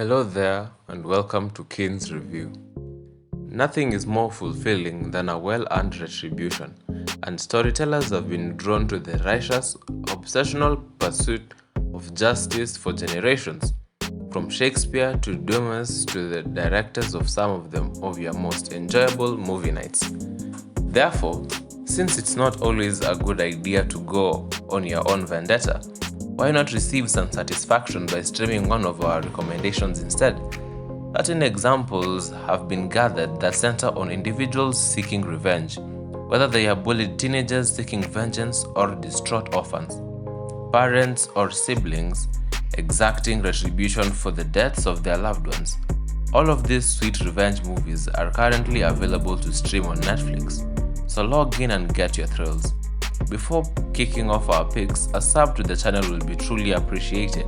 Hello there, and welcome to Kane's Review. Nothing is more fulfilling than a well-earned retribution, and storytellers have been drawn to the righteous, obsessional pursuit of justice for generations, from Shakespeare to Dumas to the directors of some of your most enjoyable movie nights. Therefore, since it's not always a good idea to go on your own vendetta, why not receive some satisfaction by streaming one of our recommendations instead? Certain examples have been gathered that center on individuals seeking revenge, whether they are bullied teenagers seeking vengeance or distraught orphans, parents or siblings exacting retribution for the deaths of their loved ones. All of these sweet revenge movies are currently available to stream on Netflix, so log in and get your thrills. Before kicking off our picks, a sub to the channel will be truly appreciated.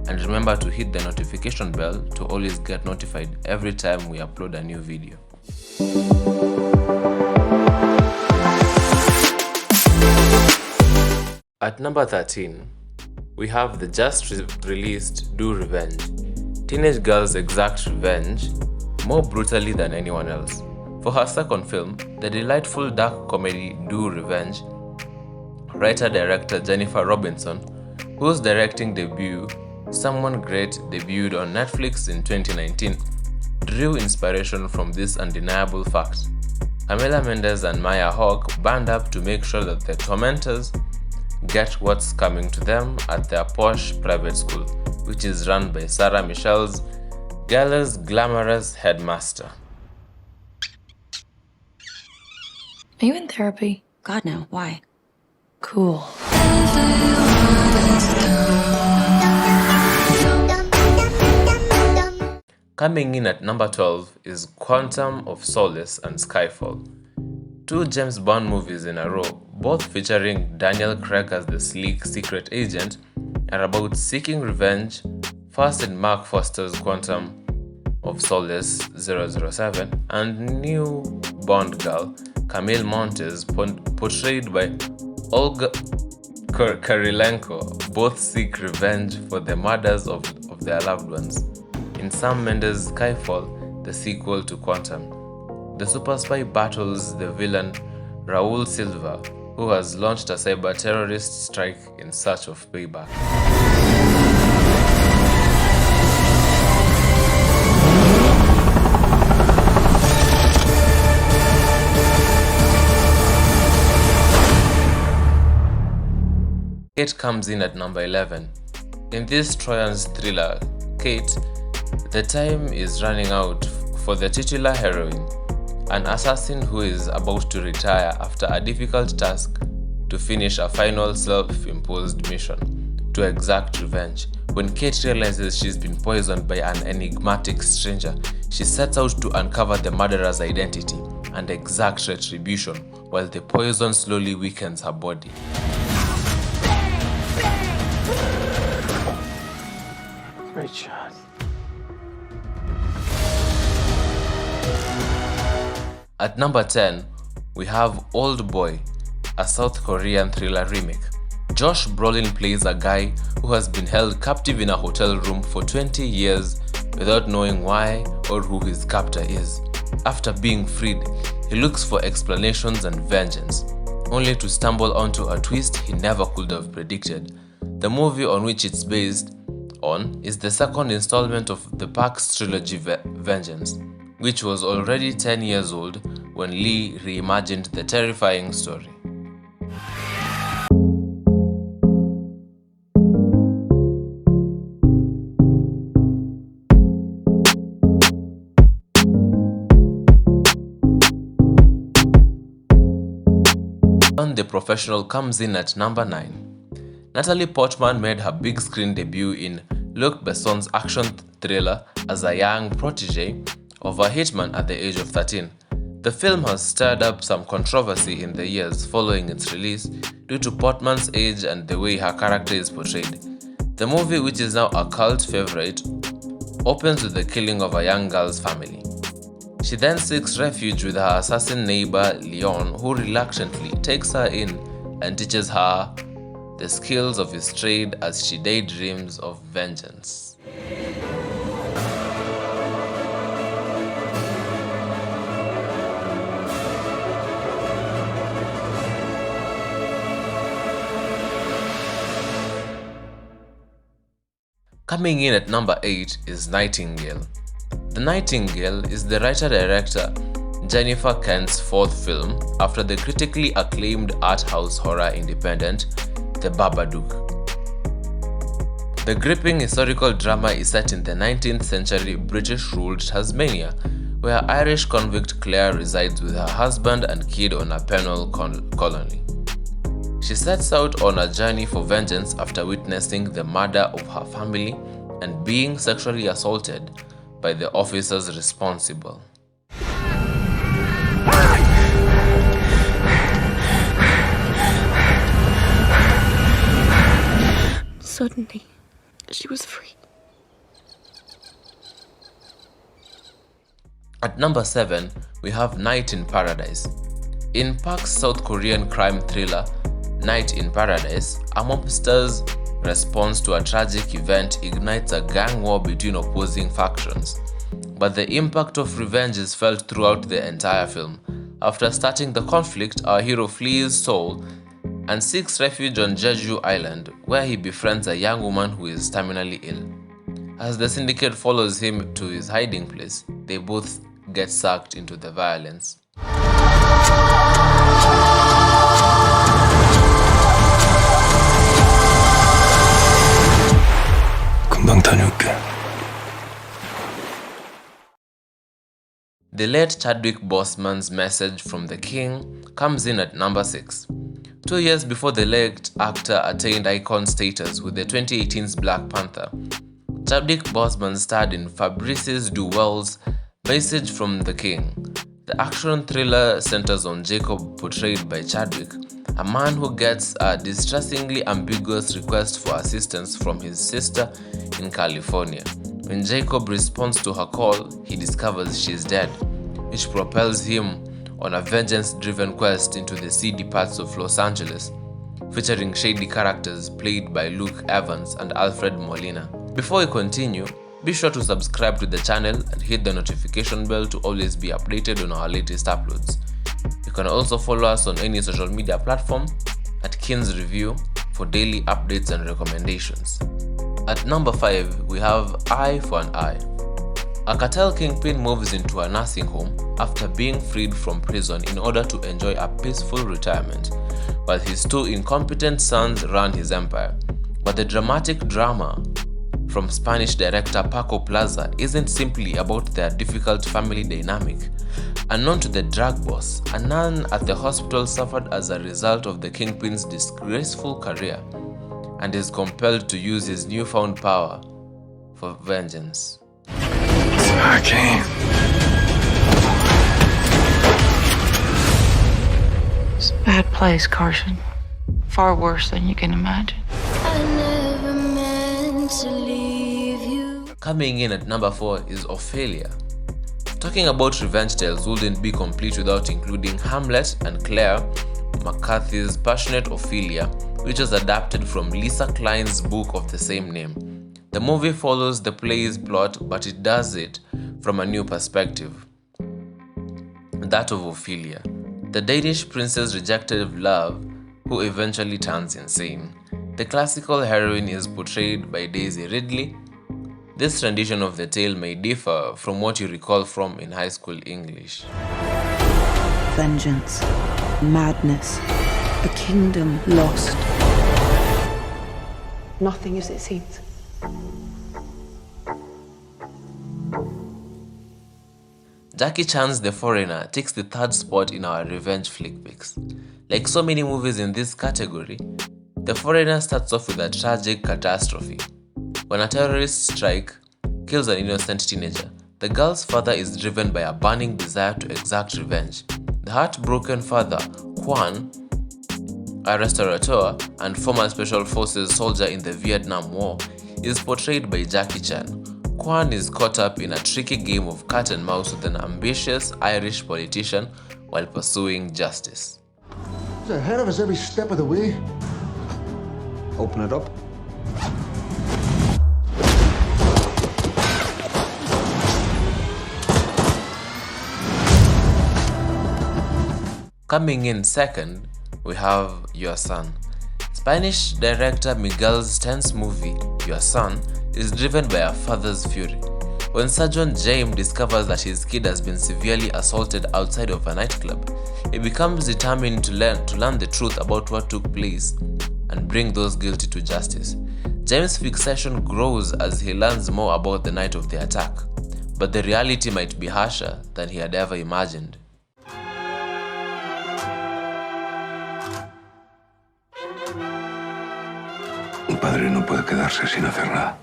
And remember to hit the notification bell to always get notified every time we upload a new video. At number 13, we have the just released Do Revenge. Teenage girls exact revenge more brutally than anyone else. For her second film, the delightful dark comedy Do Revenge, writer-director Jennifer Robinson, whose directing debut, Someone Great, debuted on Netflix in 2019, drew inspiration from this undeniable fact. Camila Mendes and Maya Hawke band up to make sure that the tormentors get what's coming to them at their posh private school, which is run by Sarah Michelle's Gala's glamorous headmaster. Are you in therapy? God, no. Why? Cool. Coming in at number 12 is Quantum of Solace and Skyfall. Two James Bond movies in a row, both featuring Daniel Craig as the sleek secret agent, are about seeking revenge, first in Mark Foster's Quantum of Solace 007 and new Bond girl Camille Montes, portrayed by Olga Kurilenko, both seek revenge for the murders of their loved ones. In Sam Mendes' Skyfall, the sequel to Quantum, the super spy battles the villain Raul Silva, who has launched a cyber-terrorist strike in search of payback. Kate comes in at number 11. In this Trojan's thriller, Kate, the time is running out for the titular heroine, an assassin who is about to retire after a difficult task to finish a final self-imposed mission to exact revenge. When Kate realizes she's been poisoned by an enigmatic stranger, she sets out to uncover the murderer's identity and exact retribution while the poison slowly weakens her body. Great shot. At number 10, we have Old Boy, a South Korean thriller remake. Josh Brolin plays a guy who has been held captive in a hotel room for 20 years without knowing why or who his captor is. After being freed, he looks for explanations and vengeance, only to stumble onto a twist he never could have predicted. The movie on which it's based on is the second installment of the Parks trilogy Vengeance, which was already 10 years old when Lee reimagined the terrifying story. The Professional comes in at number 9. Natalie Portman made her big screen debut in Luc Besson's action thriller as a young protege of a hitman at the age of 13. The film has stirred up some controversy in the years following its release due to Portman's age and the way her character is portrayed. The movie, which is now a cult favorite, opens with the killing of a young girl's family. She then seeks refuge with her assassin neighbor Leon, who reluctantly takes her in and teaches her the skills of his trade as she daydreams of vengeance. Coming in at number 8 is Nightingale. The Nightingale is the writer-director Jennifer Kent's fourth film after the critically acclaimed art house horror independent The Babadook. The gripping historical drama is set in the 19th century British-ruled Tasmania, where Irish convict Claire resides with her husband and kid on a penal colony. She sets out on a journey for vengeance after witnessing the murder of her family and being sexually assaulted by the officers responsible. Suddenly, she was free. At number 7, we have Night in Paradise. In Park's South Korean crime thriller, Night in Paradise, a mobster's response to a tragic event ignites a gang war between opposing factions. But the impact of revenge is felt throughout the entire film. After starting the conflict, our hero flees Seoul and seeks refuge on Jeju Island, where he befriends a young woman who is terminally ill. As the syndicate follows him to his hiding place, they both get sucked into the violence. 금방 다녀올게. The late Chadwick Boseman's Message from the King comes in at number 6. 2 years before the late actor attained icon status with the 2018's Black Panther, Chadwick Boseman starred in Fabrice Duwell's Message from the King. The action thriller centers on Jacob, portrayed by Chadwick, a man who gets a distressingly ambiguous request for assistance from his sister in California. When Jacob responds to her call, he discovers she is dead, which propels him on a vengeance-driven quest into the seedy parts of Los Angeles, featuring shady characters played by Luke Evans and Alfred Molina. Before we continue, be sure to subscribe to the channel and hit the notification bell to always be updated on our latest uploads. You can also follow us on any social media platform at Kins Review for daily updates and recommendations. At number 5, we have Eye for an Eye. A cartel kingpin moves into a nursing home after being freed from prison in order to enjoy a peaceful retirement, while his two incompetent sons run his empire. But the dramatic drama from Spanish director Paco Plaza isn't simply about their difficult family dynamic. Unknown to the drug boss, a nun at the hospital suffered as a result of the kingpin's disgraceful career and is compelled to use his newfound power for vengeance. Sparky. It's a bad place, Carson. Far worse than you can imagine. I never meant to leave you. Coming in at number 4 is Ophelia. Talking about revenge tales wouldn't be complete without including Hamlet and Claire McCarthy's passionate Ophelia, which was adapted from Lisa Klein's book of the same name. The movie follows the play's plot, but it does it from a new perspective, that of Ophelia, the Danish princess rejected of love who eventually turns insane. The classical heroine is portrayed by Daisy Ridley. This rendition of the tale may differ from what you recall from in high school English. Vengeance, madness, a kingdom lost. Nothing as it seems. Jackie Chan's The Foreigner takes the third spot in our revenge flick picks. Like so many movies in this category, The Foreigner starts off with a tragic catastrophe. When a terrorist strike kills an innocent teenager, the girl's father is driven by a burning desire to exact revenge. The heartbroken father, Kwan, a restaurateur and former Special Forces soldier in the Vietnam War, is portrayed by Jackie Chan. Kwan is caught up in a tricky game of cat and mouse with an ambitious Irish politician while pursuing justice. He's ahead of us every step of the way. Open it up. Coming in second, we have Your Son. Spanish director Miguel's tense movie, Your Son, is driven by a father's fury. When Sergeant James discovers that his kid has been severely assaulted outside of a nightclub, he becomes determined to learn the truth about what took place and bring those guilty to justice. James' fixation grows as he learns more about the night of the attack, but the reality might be harsher than he had ever imagined. Un padre no puede quedarse sin hacer nada.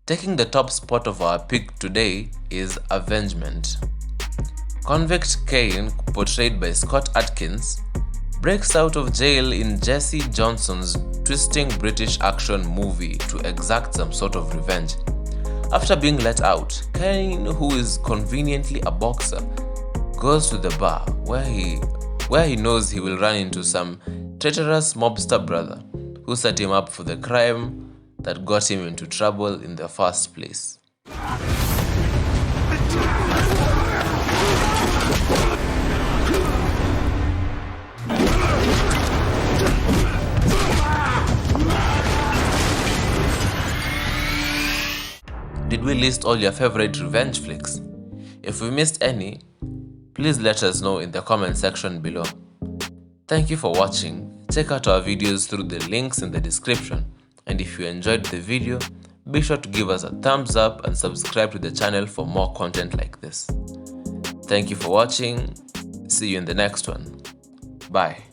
Taking the top spot of our pick today is Avengement. Convict Kane, portrayed by Scott Adkins, breaks out of jail in Jesse Johnson's twisting British action movie to exact some sort of revenge. After being let out, Kane, who is conveniently a boxer, goes to the bar where he knows he will run into some traitorous mobster brother who set him up for the crime that got him into trouble in the first place. Did we list all your favorite revenge flicks? If we missed any, please let us know in the comment section below. Thank you for watching. Check out our videos through the links in the description, and if you enjoyed the video, be sure to give us a thumbs up and subscribe to the channel for more content like this. Thank you for watching. See you in the next one. Bye.